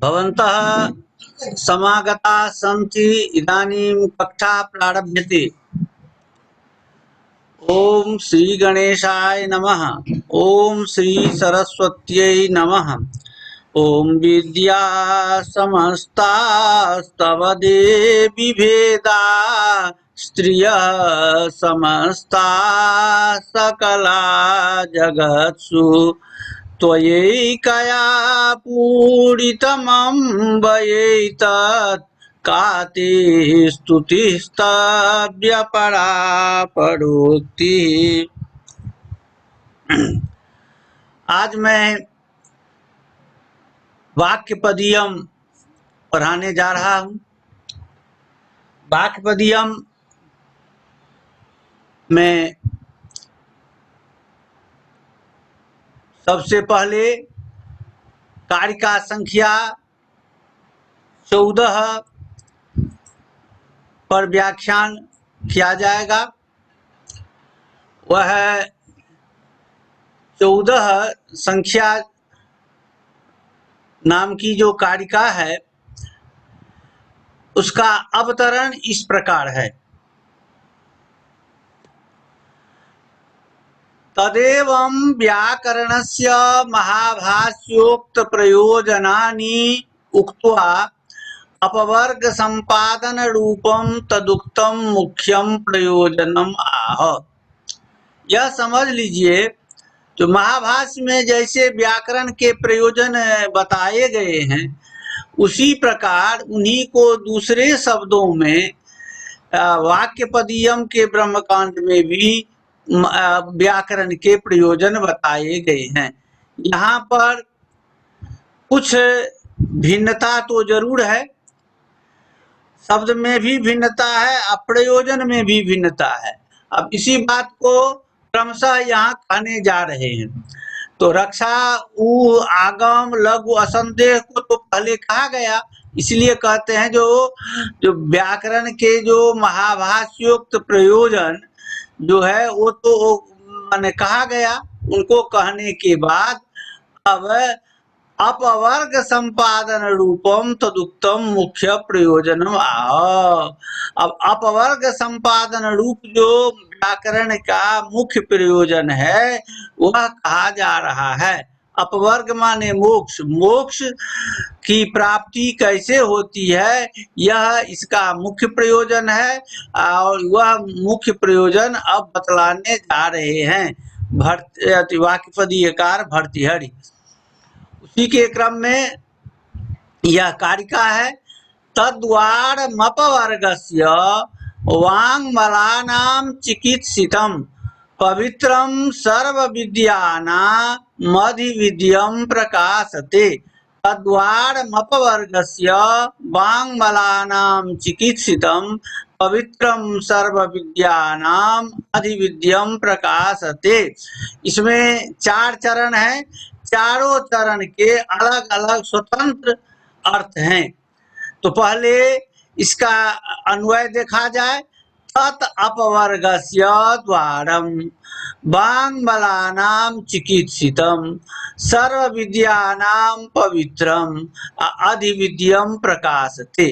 भवन्तः समागताः सन्ति। इदानीं कक्षा प्रारभ्यते। ओम श्री गणेशाय नमः। ओम श्री सरस्वत्यै नमः। ओम विद्या समस्तास्तव देवी भेदा स्त्रियः समस्ता सकला जगत्सु त्वयैकया पूरितमम्बयैतत् काते स्तुतिस्तव्यपरा परोक्तिः। आज मैं वाक्यपदीयम पढ़ाने जा रहा हूँ। वाक्यपदीयम में सबसे पहले कारिका संख्या 14 पर व्याख्यान किया जाएगा। वह 14 संख्या नाम की जो कारिका है उसका अवतरण इस प्रकार है। तदेवं व्याकरणस्य महाभाष्योक्त प्रयोजनानि उक्त्वा अपवर्ग संपादन रूपम तदुक्तम मुख्यम प्रयोजनम आह। यह समझ लीजिए, तो महाभाष्य में जैसे व्याकरण के प्रयोजन बताए गए हैं उसी प्रकार उन्हीं को दूसरे शब्दों में वाक्यपदीयम के ब्रह्मकांड में भी व्याकरण के प्रयोजन बताए गए हैं। यहाँ पर कुछ भिन्नता तो जरूर है, शब्द में भी भिन्नता है, प्रयोजन में भी भिन्नता है। अब इसी बात को क्रमशः यहाँ कहने जा रहे हैं। तो रक्षा ऊ आगम लघु असंदेह को तो पहले कहा गया, इसलिए कहते हैं जो व्याकरण के जो महाभाष्योक्त प्रयोजन जो है वो तो मैंने कहा गया। उनको कहने के बाद अब अपवर्ग संपादन रूपम तदुक्तम मुख्य प्रयोजनम आह। अब अपवर्ग संपादन रूप जो व्याकरण का मुख्य प्रयोजन है वह कहा जा रहा है। अपवर्ग माने मोक्ष, मोक्ष की प्राप्ति कैसे होती है यह इसका मुख्य प्रयोजन है और वह मुख्य प्रयोजन अब बतलाने जा रहे हैं वाक्यपदीयकार भर्तृहरि। उसी के क्रम में यह कारिका है। तद्वारमपवर्गस्य वाङ्मलानां चिकित्सितं पवित्रं सर्वविद्यानामधिविद्यं प्रकाशते। तद्वारमपवर्गस्य वाङ्मलानां चिकित्सितं पवित्रं सर्वविद्यानाम अधिविद्यम प्रकाशते। इसमें 4 चरण हैं। चारों चरण के अलग अलग स्वतंत्र अर्थ हैं। तो पहले इसका अन्वय देखा जाए। तत् अपवर्गस्य द्वारम वाङ्मलानां चिकित्सितं सर्वविद्यानां पवित्रम अधिविद्यम प्रकाशते।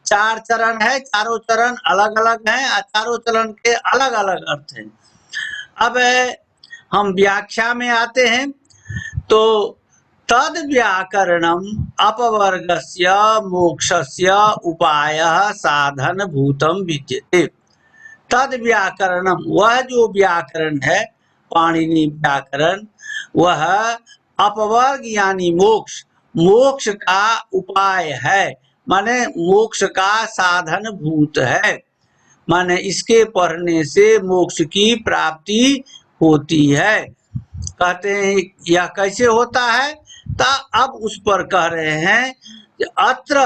4 चरण है, चारों चरण अलग अलग हैं, चारों चरण के अलग अलग अर्थ हैं। अब हम व्याख्या में आते हैं। तो तद व्याकरणम अपवर्गस्य मोक्षस्य उपायः साधन भूतम विद्यते। तद व्याकरणम, वह जो व्याकरण है पाणिनि व्याकरण, वह अपवर्ग यानी मोक्ष, मोक्ष का उपाय है, माने मोक्ष का साधन भूत है। माने इसके पढ़ने से मोक्ष की प्राप्ति होती है। कहते हैं यह कैसे होता है, तो अब उस पर कह रहे हैं कि अत्र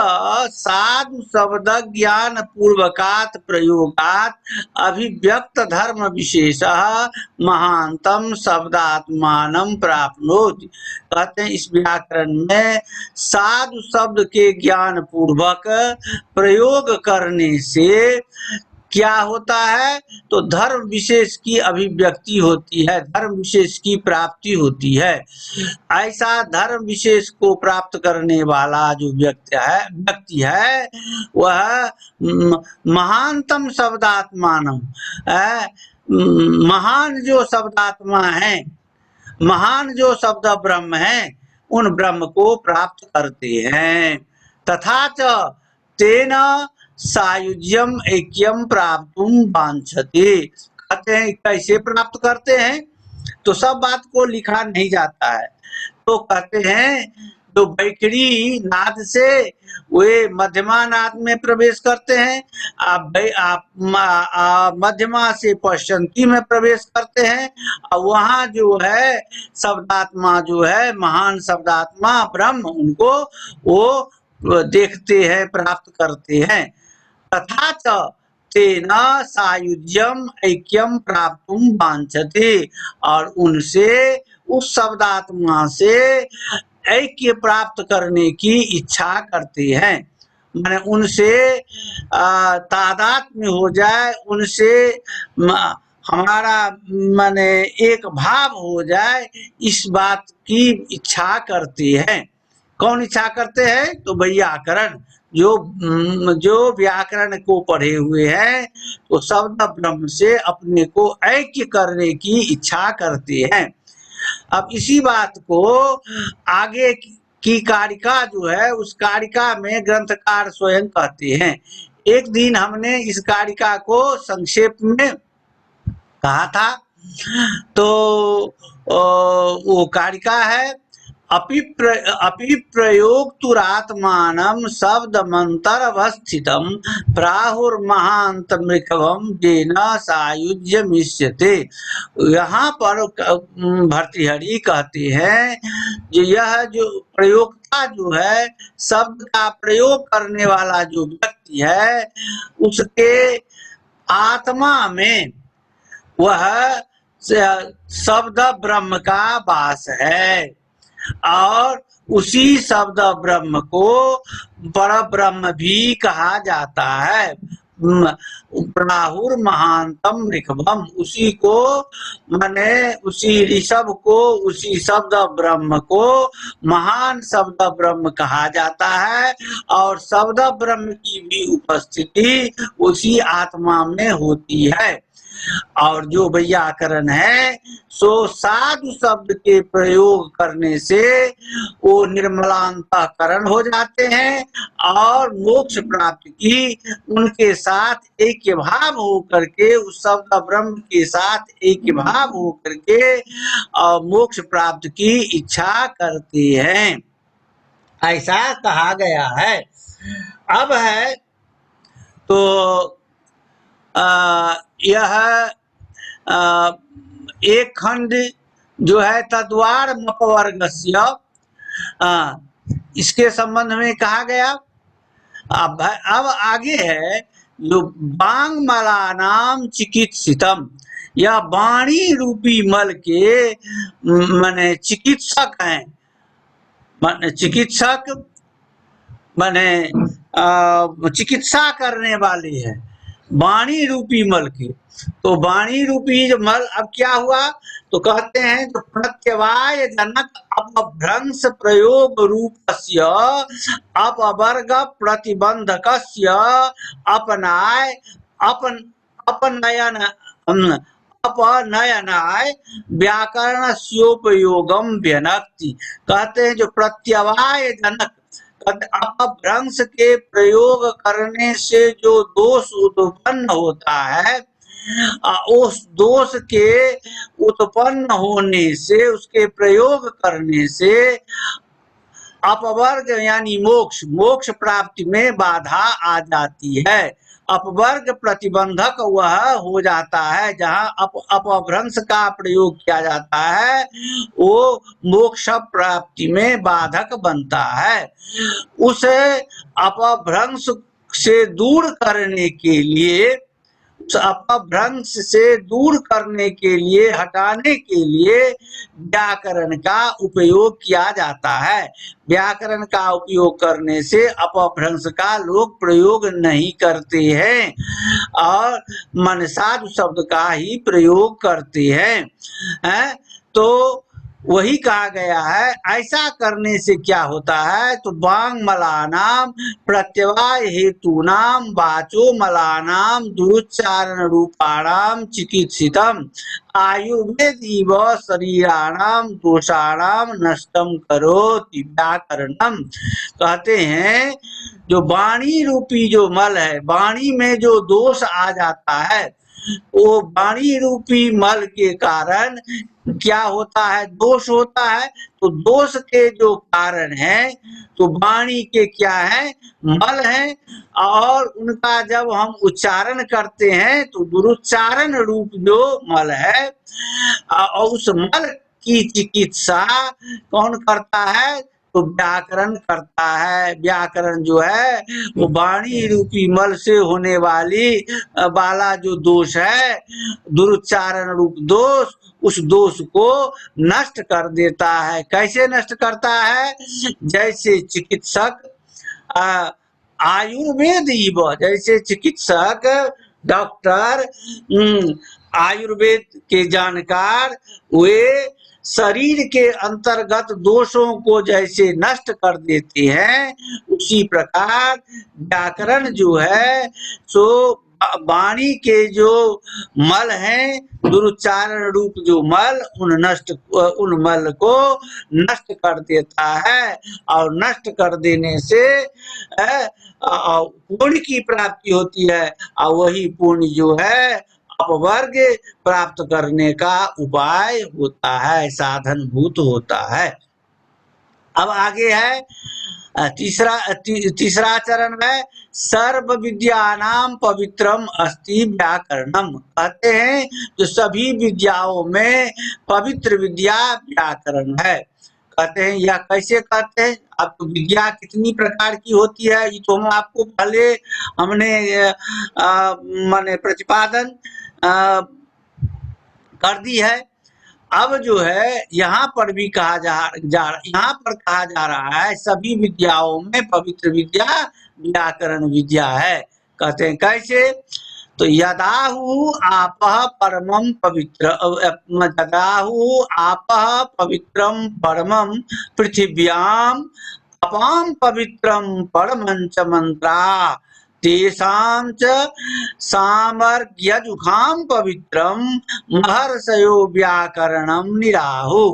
साधु शब्द ज्ञान पूर्वकात् प्रयोगात् अभिव्यक्त धर्म विशेषः महांतम शब्दात्मानं प्राप्नोति। कहते हैं इस व्याकरण में साधु शब्द के ज्ञान पूर्वक प्रयोग करने से क्या होता है? तो धर्म विशेष की अभिव्यक्ति होती है, धर्म विशेष की प्राप्ति होती है। ऐसा धर्म विशेष को प्राप्त करने वाला जो व्यक्ति है वह महानतम शब्दात्मानम, महान जो शब्दात्मा है, महान जो शब्द ब्रह्म है, उन ब्रह्म को प्राप्त करते हैं। तथा च तेन सायुज्यम ऐक्यम प्राप्तुम वांछते। कहते हैं कैसे प्राप्त करते हैं? तो सब बात को लिखा नहीं जाता है, तो कहते हैं तो बैखरी नाद से वे मध्यमा नाद में प्रवेश करते हैं, आप मध्यमा से पश्चंती में प्रवेश करते हैं, और वहाँ जो है शब्दात्मा जो है महान शब्दात्मा ब्रह्म, उनको वो देखते हैं, प्राप्त करते हैं। तथा च तेन सायुज्यम ऐक्यम प्राप्तुम वांछते, और उनसे उस शब्दात्मा से ऐक्य प्राप्त करने की इच्छा करते हैं, माने उनसे तादात्म्य हो जाए, उनसे हमारा माने एक भाव हो जाए, इस बात की इच्छा करते हैं। कौन इच्छा करते हैं? तो व्याकरण, जो व्याकरण को पढ़े हुए हैं, तो शब्द ब्रह्म से अपने को ऐक्य करने की इच्छा करते हैं। अब इसी बात को आगे की कारिका जो है, उस कारिका में ग्रंथकार स्वयं कहते हैं। एक दिन हमने इस कारिका को संक्षेप में कहा था, तो वो कारिका है अपिप्रयोक्तुरात्मानं शब्दमन्तरवस्थितं प्राहुर्महान्तमृकवं येन सायुज्यमिष्यते। यहाँ पर भर्तृहरि कहते हैं कि यह जो प्रयोक्ता जो है, शब्द का प्रयोग करने वाला जो व्यक्ति है, उसके आत्मा में वह शब्द ब्रह्म का वास है, और उसी शब्द ब्रह्म को परब्रह्म भी कहा जाता है। प्राहुर महानतम ऋषभम, उसी को माने उसी ऋषभ को, उसी शब्द ब्रह्म को महान शब्द ब्रह्म कहा जाता है, और शब्द ब्रह्म की भी उपस्थिति उसी आत्मा में होती है। और जो व्याकरण है सो साधु शब्द के प्रयोग करने से वो निर्मलांतकरण हो जाते हैं, और मोक्ष प्राप्ति की उनके साथ एक भाव हो करके, उस शब्द ब्रह्म के साथ एक भाव हो करके मोक्ष प्राप्त की इच्छा करते हैं, ऐसा कहा गया है। अब है तो यह एक खंड जो है तद्वार मपवर्गस्य, इसके संबंध में कहा गया। अब आगे है जो बांगमला नाम चिकित्सितम, यह वाणी रूपी मल के माने चिकित्सक हैं, चिकित्सक माने चिकित्सा करने वाले हैं वाणी रूपी मल के। तो वाणी रूपी जो मल, अब क्या हुआ? तो कहते हैं जो प्रत्यवाय जनक अपभ्रंश प्रयोग रूपस्य अपवर्ग प्रतिबंधकस्य अपनाय अपनयनाय व्याकरणस्योपयोगम व्यनक्ति। कहते हैं जो प्रत्यवाय जनक अपभ्रंश के प्रयोग करने से जो दोष उत्पन्न होता है, उस दोष के उत्पन्न होने से, उसके प्रयोग करने से अपवर्ग यानी मोक्ष प्राप्ति में बाधा आ जाती है। अपवर्ग प्रतिबंधक वह हो जाता है जहाँ अपभ्रंश का प्रयोग किया जाता है, वो मोक्ष प्राप्ति में बाधक बनता है। उस अपभ्रंश से दूर करने के लिए अपभ्रंश से दूर करने के लिए, हटाने के लिए व्याकरण का उपयोग किया जाता है। व्याकरण का उपयोग करने से अपभ्रंश का लोग प्रयोग नहीं करते हैं और मनसाद शब्द का ही प्रयोग करते हैं। तो वही कहा गया है। ऐसा करने से क्या होता है, तो वांग मलानाम प्रत्यवाय हेतु नाम वाचो मलानाम दुरुच्चारण रूपाणाम चिकित्सितम आयुर्वेद शरीराणाम दोषाणाम नष्टम करोति व्याकरणम। कहते हैं जो वाणी रूपी जो मल है, वाणी में जो दोष आ जाता है, वो वाणी रूपी मल के कारण क्या होता है, दोष होता है। तो दोष के जो कारण है, तो वाणी के क्या है, मल है, और उनका जब हम उच्चारण करते हैं तो दुरुच्चारण रूप जो मल है, और उस मल की चिकित्सा कौन करता है, तो व्याकरण करता है। व्याकरण जो है वो वाणी रूपी मल से होने वाला जो दोष है, दुरुच्चारण रूप दोष, उस दोष को नष्ट कर देता है। कैसे नष्ट करता है, जैसे चिकित्सक आयुर्वेद, जैसे चिकित्सक डॉक्टर आयुर्वेद के जानकार, वे शरीर के अंतर्गत दोषों को जैसे नष्ट कर देते हैं, उसी प्रकार व्याकरण जो है सो वाणी के जो मल हैं, दुरुच्चारण रूप जो मल, उन मल को नष्ट कर देता है। और नष्ट कर देने से पुण्य की प्राप्ति होती है, और वही पुण्य जो है अपवर्ग प्राप्त करने का उपाय होता है, साधनभूत होता है। अब आगे है तीसरा चरण है सर्व विद्यानाम पवित्रम अस्ति व्याकरणम। कहते हैं जो सभी विद्याओं में पवित्र विद्या व्याकरण है। कहते हैं यह कैसे कहते हैं, अब तो विद्या कितनी प्रकार की होती है, ये तो हम आपको पहले हमने माने प्रतिपादन कर दी है। अब जो है यहाँ पर भी कहा यहाँ पर कहा जा रहा है सभी विद्याओं में पवित्र विद्या व्याकरण विद्या है। कहते हैं कैसे, तो यदाहु आपः परमं पवित्र, यदाहु आपः पवित्रम परमं पृथिव्याम अपाम पवित्रम परमंच मंत्रा तेषां च सामर्ग्यजुखाम पवित्रम महर्षयो व्याकरणम निराहु।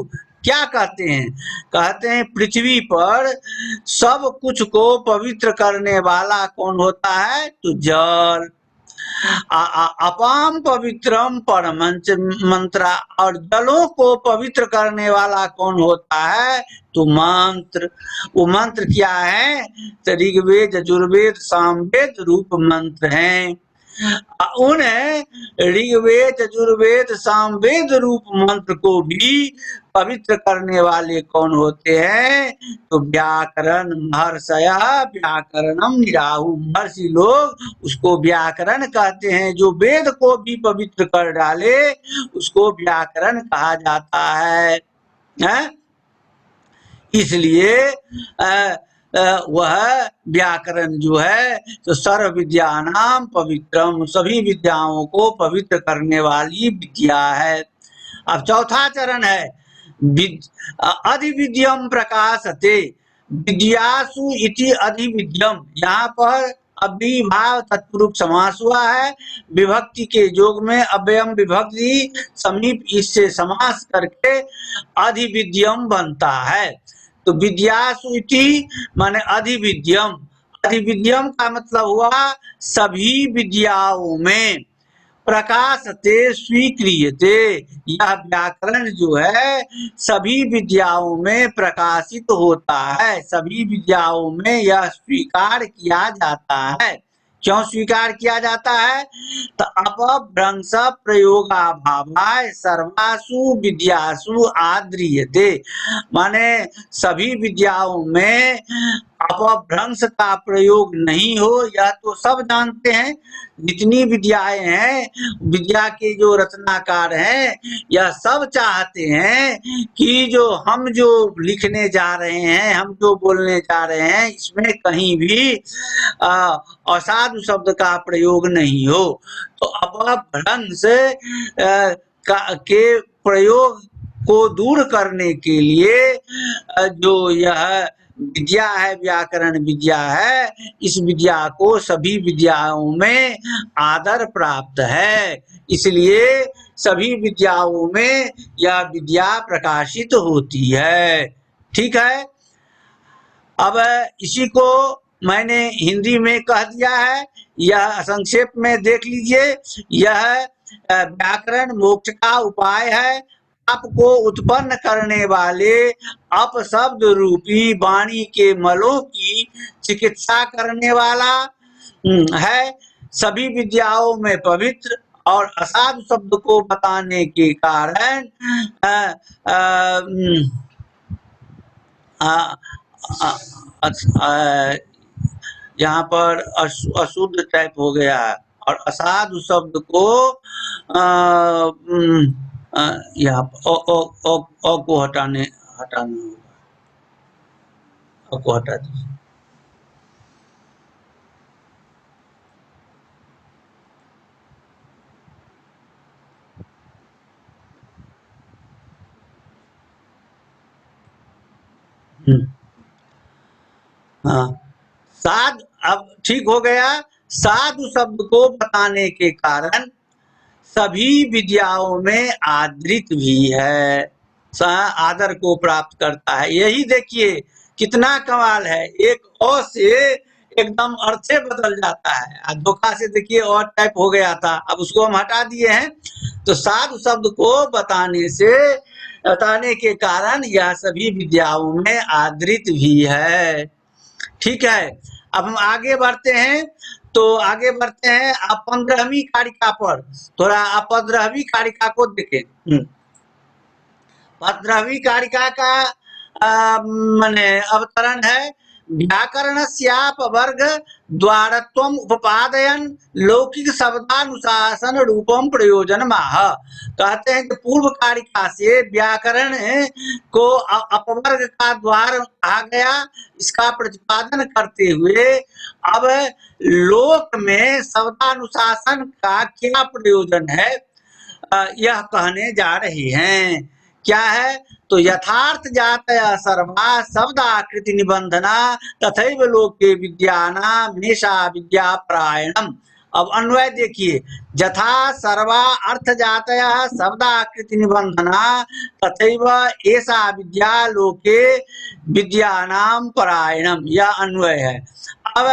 क्या कहते हैं, कहते हैं पृथ्वी पर सब कुछ को पवित्र करने वाला कौन होता है, तो जल। अपाम पवित्रम परमंच मंत्रा, और जलों को पवित्र करने वाला कौन होता है, तो मंत्र। वो मंत्र क्या है, तो ऋग्वेद यजुर्वेद सामवेद रूप मंत्र हैं। उन ऋग्वेद यजुर्वेद सामवेद रूप मंत्र को भी पवित्र करने वाले कौन होते हैं, तो व्याकरण। महर्षय व्याकरणम निराहु, महर्षि लोग उसको व्याकरण कहते हैं। जो वेद को भी पवित्र कर डाले उसको व्याकरण कहा जाता है। इसलिए वह व्याकरण जो है तो सर्व विद्यानाम पवित्रम, सभी विद्याओं को पवित्र करने वाली विद्या है। अब चौथा चरण है अधिविद्यम प्रकाशते विद्यासु इति अधिविद्यम। यहाँ पर अभिभाव तत्पुरुष समास हुआ है, विभक्ति के योग में अव्ययम विभक्ति समीप इससे समास करके अधिविद्यम बनता है। तो विद्यासु इति माने अधिविद्यम, अधिविद्यम का मतलब हुआ सभी विद्याओं में, प्रकाशते स्वीक्रियते, यह व्याकरण जो है सभी विद्याओं में प्रकाशित होता है, सभी विद्याओं में यह स्वीकार किया जाता है। क्यों स्वीकार किया जाता है, तो अपभ्रंश प्रयोगाभावाय सर्वासु विद्यासु आद्रियते, माने सभी विद्याओं में अपभ्रंश का प्रयोग नहीं हो, यह तो सब जानते हैं। जितनी विद्याएं हैं, विद्या के जो रचनाकार हैं, यह सब चाहते हैं कि जो लिखने जा रहे हैं, हम जो बोलने जा रहे हैं, इसमें कहीं भी असाधु शब्द का प्रयोग नहीं हो। तो अपभ्रंश के प्रयोग को दूर करने के लिए जो यह विद्या है, व्याकरण विद्या है, इस विद्या को सभी विद्याओं में आदर प्राप्त है, इसलिए सभी विद्याओं में यह विद्या प्रकाशित होती है। ठीक है, अब इसी को मैंने हिंदी में कह दिया है, यह संक्षेप में देख लीजिए। यह व्याकरण मोक्ष का उपाय है। आपको उत्पन्न करने वाले अपशब्द रूपी वाणी के मलों की चिकित्सा करने वाला है। सभी विद्याओं में पवित्र और असाधु शब्द को बताने के कारण यहाँ पर अशुद्ध टाइप हो गया है, और असाधु शब्द को यहाँ को हटाना होगा, को हटा दीजिए। हाँ, साधु, अब ठीक हो गया। साधु शब्द को बताने के कारण सभी विद्याओं में आदृत भी है, आदर को प्राप्त करता है। यही देखिए कितना कमाल है, एक अ से एकदम अर्थे बदल जाता है। धोखा से देखिए और टाइप हो गया था, अब उसको हम हटा दिए हैं। तो साधु शब्द को बताने के कारण यह सभी विद्याओं में आदृत भी है। ठीक है, अब हम आगे बढ़ते हैं। तो आगे बढ़ते हैं, आप 15वीं कारिका पर थोड़ा, आप 15वीं कारिका को देखें। 15वीं कारिका का माने अवतरण है, व्याकरणस्यापवर्ग द्वारत्वम उपपादयन लौकिक शब्दानुशासन रूपम प्रयोजनमाह। कहते हैं कि पूर्व कारिका से व्याकरण को अपवर्ग का द्वार कहा गया, इसका प्रतिपादन करते हुए अब लोक में शब्दानुशासन का क्या प्रयोजन है यह कहने जा रही हैं। क्या है? तो यथार्थ जातया सर्वा शब्दाकृति निबंधना तथैव लोके विद्यानाम निशा विद्या प्रायणम। अब अन्वय देखिए, यथा सर्वा अर्थ जातया शब्दाकृति निबंधना तथैव ऐसा विद्या लोके विद्यानाम परायणम, यह अन्वय है। अब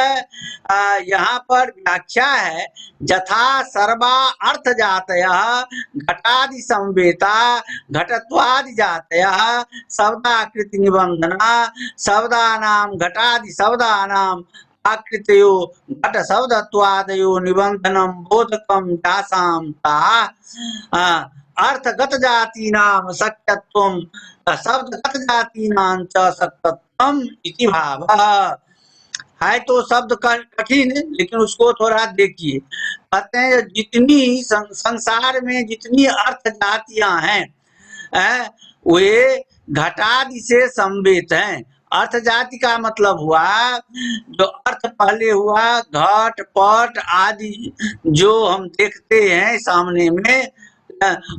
यहाँ पर व्याख्या है, यथा सर्वा अर्थ जातयः घटादि संवेता घटत्वादि जातयः शब्दाकृति निबंधना शब्दानाम घटादि शब्दानाम आकृतयो घट शब्दत्वादयो निबंधनम बोधकम जासाम ता अर्थगत जातीनाम शक्यत्वम शब्दगत जातीनां च शक्यत्वम इति भावः। है तो शब्द कठिन, लेकिन उसको थोड़ा देखिए। कहते हैं जितनी संसार में जितनी अर्थ जातियां हैं वे घटादि से संवेत हैं। अर्थ जाति का मतलब हुआ जो अर्थ पहले हुआ, घट पट आदि जो हम देखते हैं सामने में,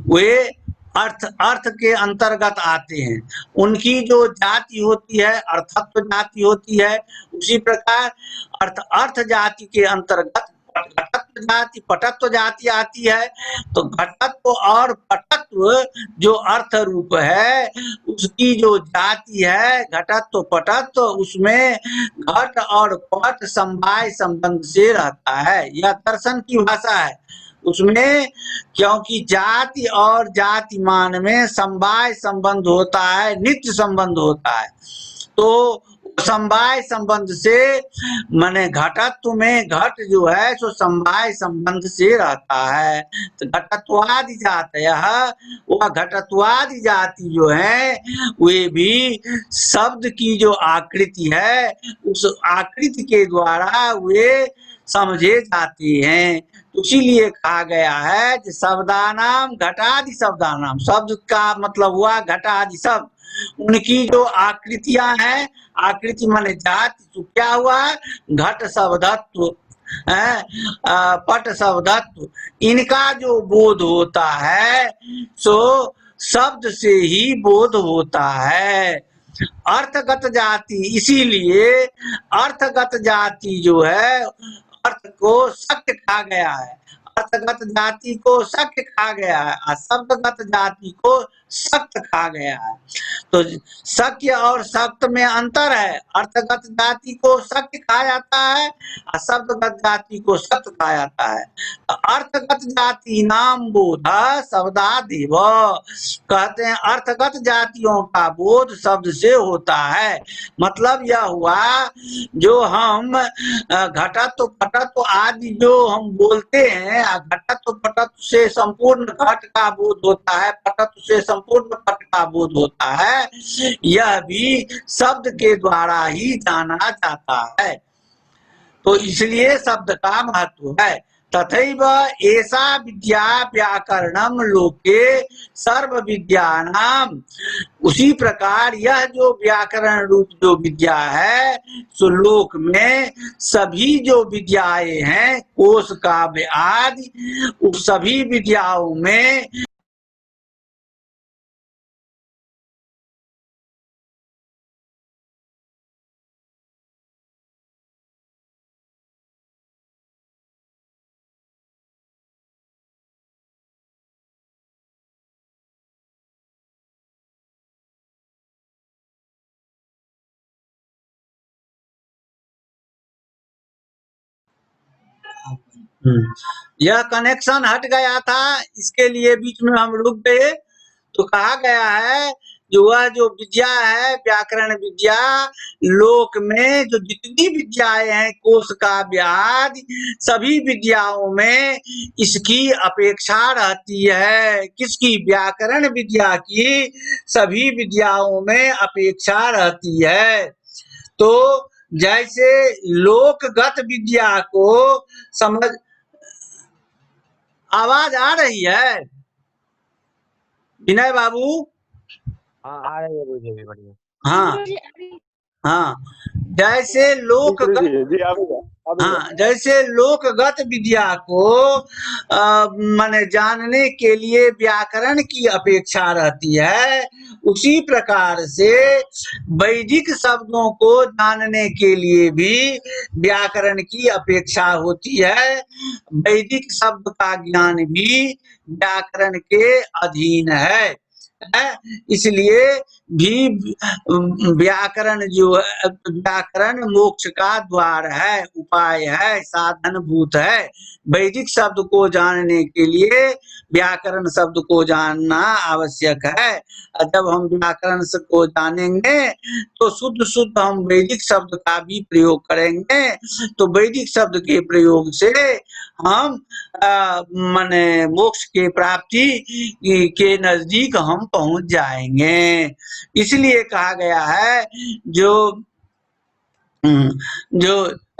वे अर्थ के अंतर्गत आते हैं। उनकी जो जाति होती है अर्थत्व जाति होती है। उसी प्रकार अर्थ जाति के अंतर्गत घटत्व जाति पटत्व जाति आती है। तो घटत्व और पटत्व जो अर्थ रूप है उसकी जो जाति है घटत्व पटत्व, उसमें घट और पट समवाय संबंध से रहता है। यह दर्शन की भाषा है। उसमें क्योंकि जाति और जातिमान में समवाय संबंध होता है, नित्य संबंध होता है, तो समवाय संबंध से, माने घटत्व में घट जो है सो समवाय संबंध से रहता है। तो घटत्वादि जातय, वह घटत्वादि जाति जो है वे भी शब्द की जो आकृति है उस आकृति के द्वारा वे समझे जाते हैं। तो इसीलिए कहा गया है कि शब्दानाम घटादि शब्दानाम, शब्द का मतलब हुआ घटादि शब्द, उनकी जो आकृतियां हैं, आकृति माने जाति, तो क्या हुआ घट शब्दत्व है, पट शब्दत्व, इनका जो बोध होता है सो शब्द से ही बोध होता है। अर्थगत जाति, इसीलिए अर्थगत जाति जो है अर्थ को सत्य कहा गया है, अर्थगत जाति को सत्य कहा गया है और शब्दगत जाति को सत्य कहा गया है। तो सत्य और सत्य में अंतर है। अर्थगत जाति को सत्य कहा जाता है और शब्दगत जाति को सत्य कहा जाता है। तो अर्थगत जाति नाम बोध शब्दादेव, कहते हैं अर्थगत जातियों का बोध शब्द से होता है। मतलब यह हुआ जो हम घटत्व पटत्व आदि जो हम बोलते हैं, घटत्व पटत्व से संपूर्ण घट का बोध होता है, पटत्व से संपूर्ण पट का बोध होता है, यह भी शब्द के द्वारा ही जाना जाता है। तो इसलिए शब्द का महत्व है। तथैव ऐसा विद्या व्याकरणम लोके सर्व विद्यानाम, उसी प्रकार यह जो व्याकरण रूप जो विद्या है सो लोक में सभी जो विद्याएं हैं, कोश काव्य आदि, उस सभी विद्याओं में यह कनेक्शन हट गया था, इसके लिए बीच में हम रुक गए। तो कहा गया है जो वह जो विद्या है व्याकरण विद्या, लोक में जो जितनी विद्याएं हैं कोश काव्य आदि, सभी विद्याओं में इसकी अपेक्षा रहती है। किसकी? व्याकरण विद्या की सभी विद्याओं में अपेक्षा रहती है। तो जैसे लोकगत विद्या को समझ, आवाज आ रही है विनय बाबू? हाँ आ रही है मुझे भी बढ़िया। हाँ हाँ, जैसे लोकगत, हाँ जैसे लोकगत विद्या को माने जानने के लिए व्याकरण की अपेक्षा रहती है, उसी प्रकार से वैदिक शब्दों को जानने के लिए भी व्याकरण की अपेक्षा होती है। वैदिक शब्द का ज्ञान भी व्याकरण के अधीन है। इसलिए भी व्याकरण जो है, व्याकरण मोक्ष का द्वार है, उपाय है, साधन भूत है। वैदिक शब्द को जानने के लिए व्याकरण शब्द को जानना आवश्यक है। जब हम व्याकरण को जानेंगे तो शुद्ध शुद्ध हम वैदिक शब्द का भी प्रयोग करेंगे। तो वैदिक शब्द के प्रयोग से हम माने मोक्ष के प्राप्ति के नजदीक हम पहुंच जाएंगे। इसलिए कहा गया है जो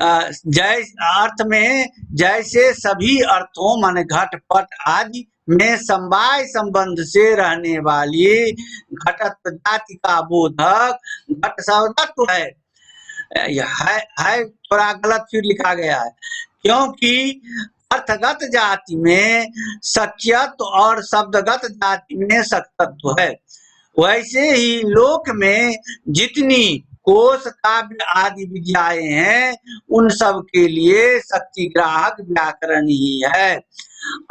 अर्थ में जैसे सभी अर्थों माने घट पट आदि में समवाय संबंध से रहने वाली घटत्व जाति का बोधक घट शब्दत्व है थोड़ा गलत फिर लिखा गया है, क्योंकि अर्थगत जाति में सत्यत्व और शब्दगत जाति में सत्यत्व है। वैसे ही लोक में जितनी कोश काव्य आदि विद्याएं हैं उन सब के लिए शक्तिग्राहक व्याकरण ही है।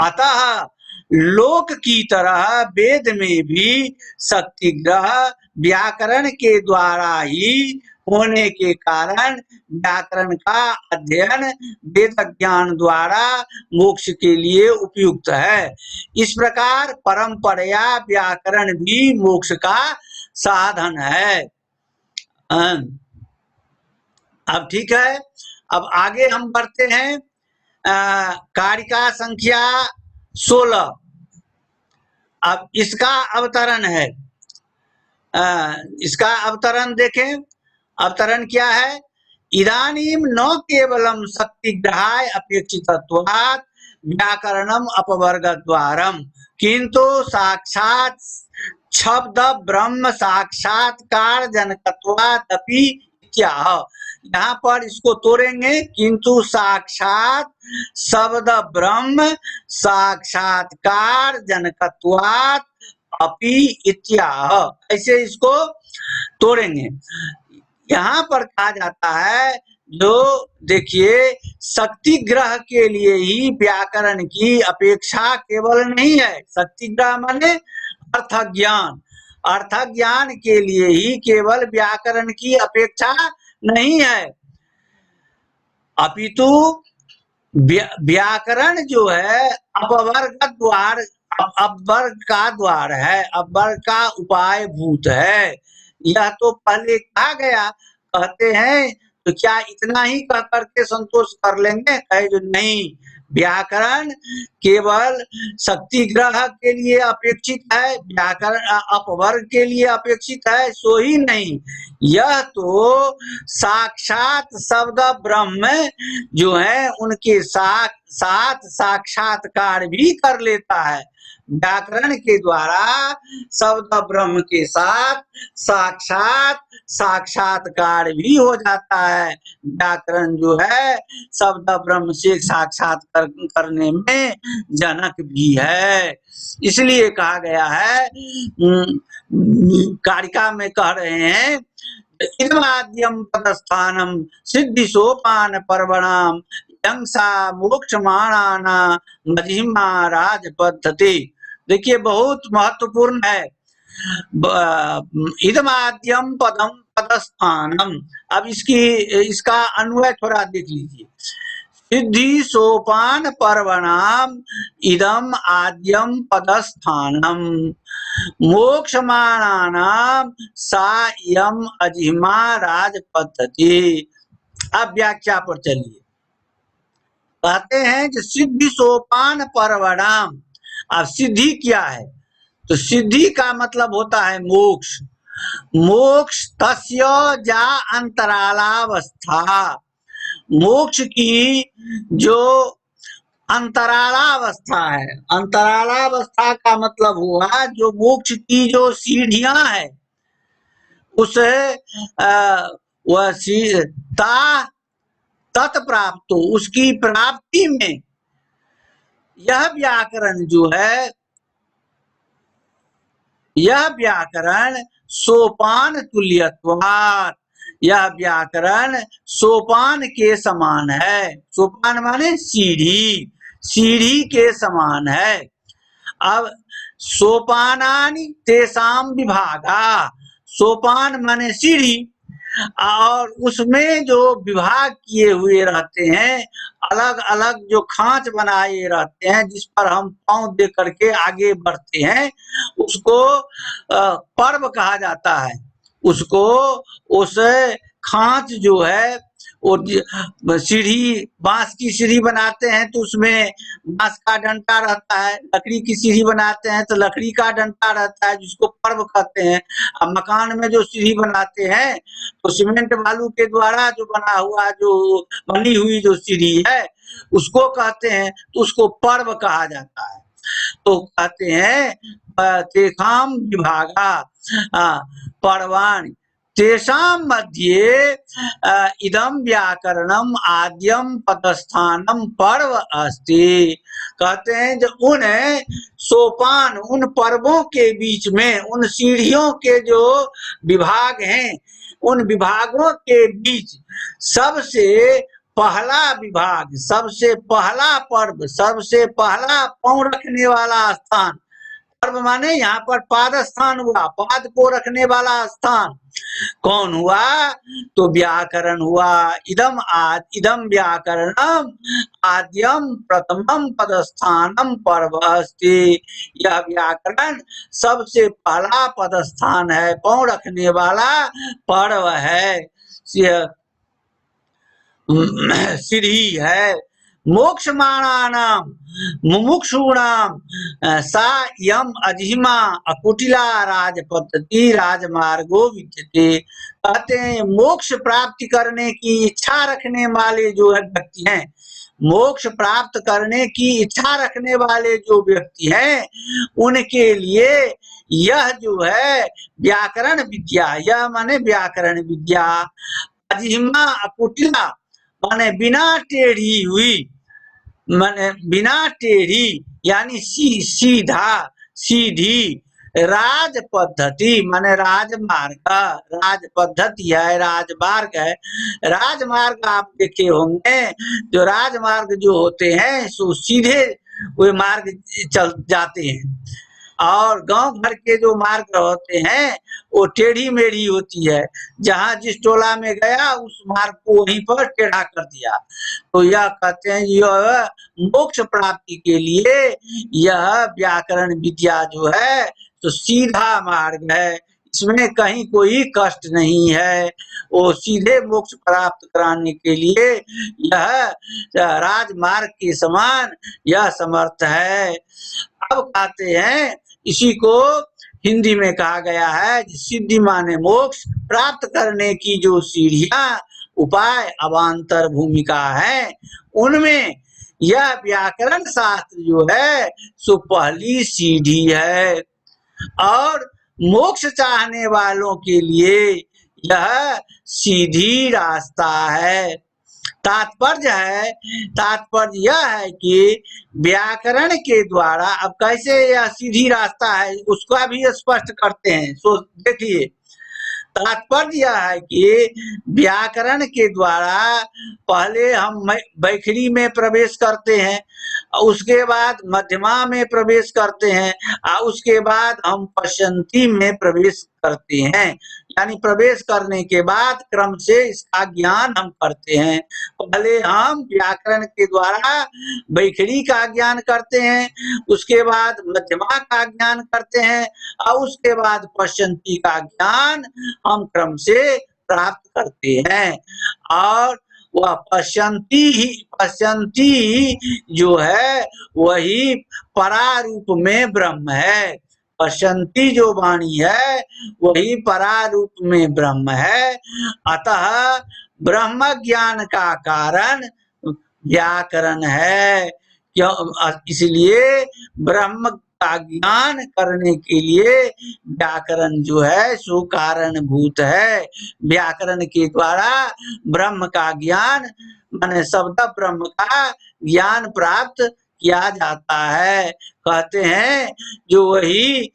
अतः लोक की तरह वेद में भी शक्तिग्रह व्याकरण के द्वारा ही होने के कारण व्याकरण का अध्ययन वेद ज्ञान द्वारा मोक्ष के लिए उपयुक्त है। इस प्रकार परंपराया व्याकरण भी मोक्ष का साधन है। अब ठीक है, अब आगे हम बढ़ते हैं। कारिका संख्या 16। अब इसका अवतरण है, इसका अवतरण देखें। अवतरण क्या है? इदानीं न केवलं शक्तिग्रहाय अपेक्षितत्वात् व्याकरणम अपवर्गद्वारम किंतु साक्षात शब्द ब्रह्म साक्षात्कार जनकत्वात् अपि इत्याह। यहाँ पर इसको तोड़ेंगे, किंतु साक्षात शब्द ब्रह्म साक्षात्कार जनकत्वात् अपि इत्याह, ऐसे इसको तोड़ेंगे। यहाँ पर कहा जाता है, जो देखिए, शक्ति ग्रह के लिए ही व्याकरण की अपेक्षा केवल नहीं है। शक्ति ग्रह माने अर्थ ज्ञान, अर्थ ज्ञान के लिए ही केवल व्याकरण की अपेक्षा नहीं है, अपितु व्याकरण जो है अपवर्ग द्वार, अपवर्ग का द्वार है, अपवर्ग का उपाय भूत है। यह तो पहले कहा गया। कहते हैं तो क्या इतना ही कह करके संतोष कर लेंगे? कहे जो नहीं, व्याकरण केवल शक्ति ग्रह के लिए अपेक्षित है, व्याकरण अपवर्ग के लिए अपेक्षित है, सो ही नहीं, यह तो साक्षात शब्द ब्रह्म जो है उनके साथ साक्षात्कार भी कर लेता है। व्याकरण के द्वारा शब्द ब्रह्म के साथ साक्षात साक्षात्कार भी हो जाता है। व्याकरण जो है शब्द ब्रह्म से साक्षात्कार करने में जनक भी है। इसलिए कहा गया है, कारिका में कह रहे हैं, इदमाद्यम पदस्थानम सिद्धि सोपान पर्वणाम यंसा मोक्षमाणाना मजिमा राज पद्धति। देखिए, बहुत महत्वपूर्ण है। इदमाद्यम पदम पदस्थानम। अब इसका अन्वय थोड़ा देख लीजिए। सिद्धि सोपान पर्वणाम इदम आद्यम पदस्थानम मोक्षमाणानाम सा यम अजिमा राज पद्धति। अब व्याख्या पर चलिए। कहते हैं कि सिद्धि सोपान पर्वणाम। अब सिद्धि क्या है? तो सिद्धि का मतलब होता है मोक्ष। मोक्ष तस्य जा अंतरालावस्था। मोक्ष की जो अंतरालावस्था है, अंतरालावस्था का मतलब हुआ जो मोक्ष की जो सीढ़ियां है, उस वह तत्प्राप्त, उसकी प्राप्ति में यह व्याकरण जो है, यह व्याकरण सोपान तुल्यत्वात्, यह व्याकरण सोपान के समान है। सोपान माने सीढ़ी, सीढ़ी के समान है। अब सोपानानि तेसाम विभागा। सोपान माने सीढ़ी, और उसमें जो विभाग किए हुए रहते हैं, अलग अलग जो खांच बनाए रहते हैं, जिस पर हम पांव दे करके आगे बढ़ते हैं, उसको पर्व कहा जाता है। उसको, उस खांच जो है, वो सीढ़ी, बांस की सीढ़ी बनाते हैं तो उसमें बांस का डंटा रहता है, लकड़ी की सीढ़ी बनाते हैं तो लकड़ी का डंटा रहता है, जिसको पर्व कहते हैं। अब मकान में जो सीढ़ी बनाते हैं तो सीमेंट बालू के द्वारा जो बना हुआ, जो बनी हुई जो सीढ़ी है, उसको कहते हैं, तो उसको पर्व कहा जाता है। तो कहते हैं तेषाम विभागा पर्वाणि तेषां मध्ये इदम व्याकरणम आद्यम पदस्थानम पर्व अस्ति। कहते हैं जो उन सोपान, उन पर्वों के बीच में, उन सीढ़ियों के जो विभाग हैं, उन विभागों के बीच सबसे पहला विभाग, सबसे पहला पर्व, सबसे पहला पांव रखने वाला स्थान, पर्व माने यहाँ पर पाद स्थान हुआ, पाद को रखने वाला स्थान कौन हुआ? तो व्याकरण हुआ। इदम व्याकरणम आद्यम प्रथमम पदस्थानम पर्व अस्ति। यह व्याकरण सबसे पहला पदस्थान है, पांव रखने वाला पर्व है। सीढ़ी है। मोक्षमाणानाम मुमुक्षूणाम सा यम अजिह्मा अकुटिला राजपद्धति राजमार्गो विद्यते। कहते हैं मोक्ष प्राप्ति करने की इच्छा रखने वाले जो व्यक्ति हैं, मोक्ष प्राप्त करने की इच्छा रखने वाले जो व्यक्ति हैं, उनके लिए यह जो है व्याकरण विद्या, यह माने व्याकरण विद्या, अजिह्मा अकुटिला माने बिना टेढ़ी हुई, माने बिना टेढ़ी यानी सीधा सीधी, राज पद्धति माने राजमार्ग, राज पद्धति है, राजमार्ग है। राजमार्ग आप देखे होंगे, जो राजमार्ग जो होते हैं सो सीधे वे मार्ग चल जाते हैं, और गांव भर के जो मार्ग होते हैं वो टेढ़ी मेढ़ी होती है, जहां जिस टोला में गया उस मार्ग को वहीं पर टेढ़ा कर दिया। तो यह कहते हैं यह मोक्ष प्राप्ति के लिए यह व्याकरण विद्या जो है तो सीधा मार्ग है, इसमें कहीं कोई कष्ट नहीं है, वो सीधे मोक्ष प्राप्त कराने के लिए यह राजमार्ग के समान यह समर्थ है। अब कहते हैं इसी को हिंदी में कहा गया है सिद्धि माने मोक्ष प्राप्त करने की जो सीढ़ियां उपाय अवान्तर भूमिका है, उनमें यह व्याकरण शास्त्र जो है सो पहली सीढ़ी है, और मोक्ष चाहने वालों के लिए यह सीधी रास्ता है। तात्पर्य यह है कि व्याकरण के द्वारा, अब कैसे यह सीधी रास्ता है उसका भी स्पष्ट करते हैं, सो देखिए। तात्पर्य यह है कि व्याकरण के द्वारा पहले हम बैखरी में प्रवेश करते हैं, उसके बाद मध्यमा में प्रवेश करते हैं, और उसके बाद हम पश्चंती में प्रवेश करते हैं, यानी प्रवेश करने के बाद क्रम से इसका ज्ञान हम करते हैं। पहले हम व्याकरण के द्वारा बैखरी का ज्ञान करते हैं, उसके बाद मध्यमा का ज्ञान करते हैं, और उसके बाद पश्चंती का ज्ञान हम क्रम से प्राप्त करते हैं। और वह पश्चंती जो है वही परारूप में ब्रह्म है, पश्चंती जो वाणी है वही परारूप में ब्रह्म है। अतः ब्रह्म ज्ञान का कारण व्याकरण है, क्यों? इसलिए ब्रह्म का ज्ञान करने के लिए व्याकरण जो है सो कारणभूत है। व्याकरण के द्वारा ब्रह्म का ज्ञान माने शब्द ब्रह्म का ज्ञान प्राप्त किया जाता है। कहते हैं जो वही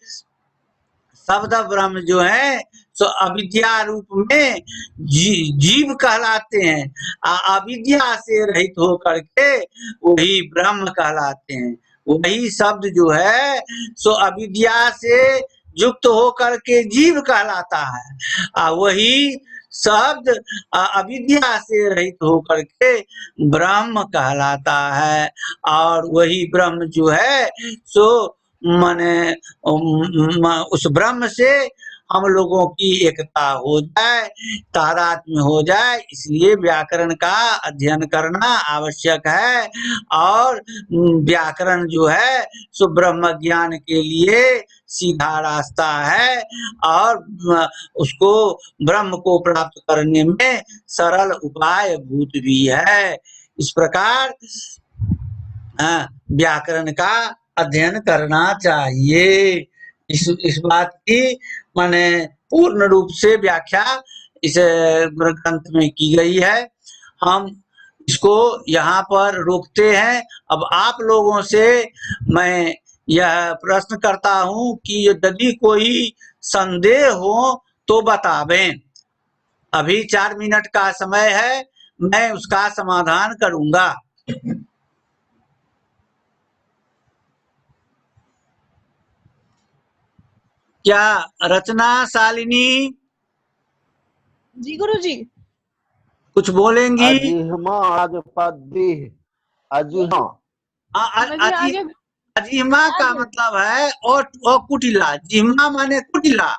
शब्द ब्रह्म जो है सो अविद्या रूप में जीव कहलाते हैं, अविद्या से रहित होकर के वही ब्रह्म कहलाते हैं। वही शब्द जो है सो अविद्या से युक्त होकर के जीव कहलाता है, वही शब्द अविद्या से रहित होकर के ब्रह्म कहलाता है। और वही ब्रह्म जो है सो माने उस ब्रह्म से हम लोगों की एकता हो जाए, तादात्म्य हो जाए, इसलिए व्याकरण का अध्ययन करना आवश्यक है। और व्याकरण जो है सो ब्रह्म ज्ञान के लिए सीधा रास्ता है, और उसको ब्रह्म को प्राप्त करने में सरल उपाय भूत भी है। इस प्रकार व्याकरण का अध्ययन करना चाहिए। इस बात की माने पूर्ण रूप से व्याख्या इस ग्रंथ में की गई है। हम इसको यहाँ पर रोकते हैं। अब आप लोगों से मैं यह प्रश्न करता हूँ कि यदि कोई संदेह हो तो बतावें। अभी 4 मिनट का समय है, मैं उसका समाधान करूंगा। क्या रचना शालिनी जी गुरुजी कुछ बोलेंगी? अजिह्मा अजिह्मा अजिह्मा का मतलब है और कुटिला। जिह्मा माने कुटिला,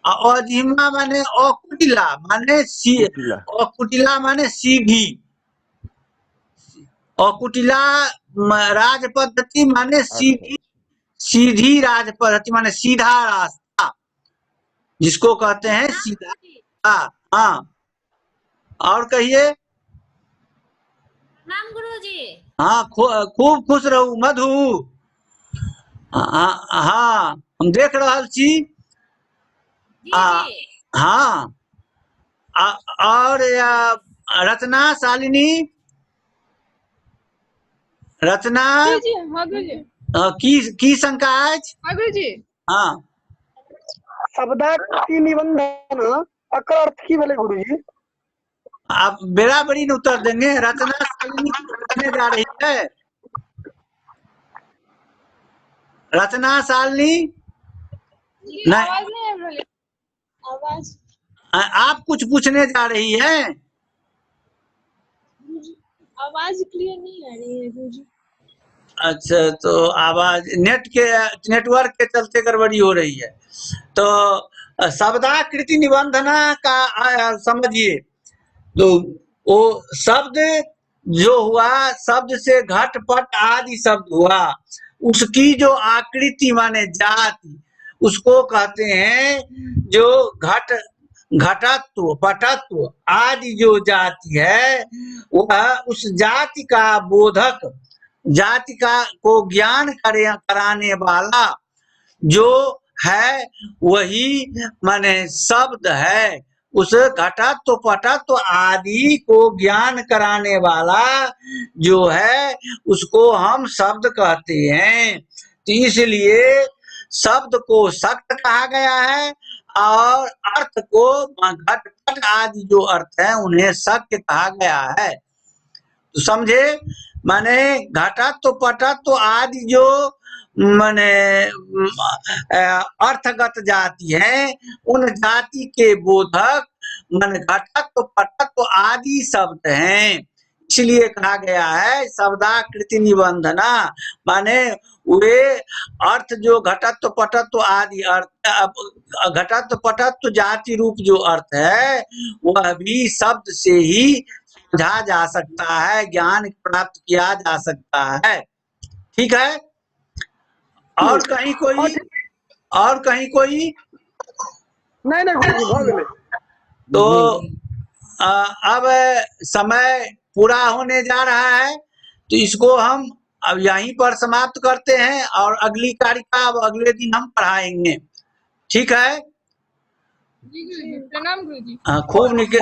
और जिह्मा माने कुटिला माने कुटिला माने सीधी। और कुटिला राज पद्धति माने सीधी सीधी राज पद्धति माने सीधा रास्ता, जिसको कहते हैं सीधा। हाँ, और कहिए। प्रणाम गुरुजी। हाँ, खूब खुश रहू मधु। हाँ, हम देख रहल छी। जी जी। हाँ, और रचना शालिनी, रचना जी जी हाँ गुरुजी। की शंका अछि? हाँ गुरुजी। हाँ, शब्दाकृति निबंधन एकर अर्थ की भेलै गुरुजी? आप बराबरी ने उत्तर देंगे। रचना शालिनी करने जा रही है। रचना शालिनी नहीं, आवाज नहीं आ रही। आवाज आप कुछ पूछने जा रही है। आवाज क्लियर नहीं आ रही है गुरुजी। अच्छा, तो आवाज नेटवर्क के चलते गड़बड़ी हो रही है। तो शब्दाकृति निबंधना का समझिए। तो वो शब्द जो हुआ, शब्द से घट पट आदि शब्द हुआ, उसकी जो आकृति माने जाति, उसको कहते हैं जो घटत्व पटत्व आदि जो जाति है, वह उस जाति का बोधक, जाति का को ज्ञान कराने वाला जो है, वही माने शब्द है। उस घटत्व पटत्व आदि को ज्ञान कराने वाला जो है, उसको हम शब्द कहते हैं। तो इसलिए शब्द को सक्त कहा गया है, और अर्थ को घट पट आदि जो अर्थ है उन्हें सत्य कहा गया है। तो समझे? माने घटत्व पटत्व आदि जो माने अर्थगत जाति है, उन जाति के बोधक माने घटत्व पटत्व आदि शब्द हैं। इसलिए कहा गया है शब्दाकृति निबंधना, माने वे अर्थ जो घटत्व पटत्व आदि अर्थ, घटत्व पटत्व जाति रूप जो अर्थ है, वह भी शब्द से ही समझा जा सकता है, ज्ञान प्राप्त किया जा सकता है। ठीक है? और कहीं कोई नहीं गुरुजी, भ गेलै। तो अब समय पूरा होने जा रहा है, तो इसको हम अब यहीं पर समाप्त करते हैं, और अगली कारिका अब अगले दिन हम पढ़ाएंगे। ठीक है? प्रणाम गुरुजी। खूब निके,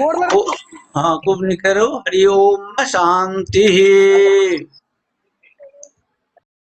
हाँ खूब निकरो। हरि ओम शांति।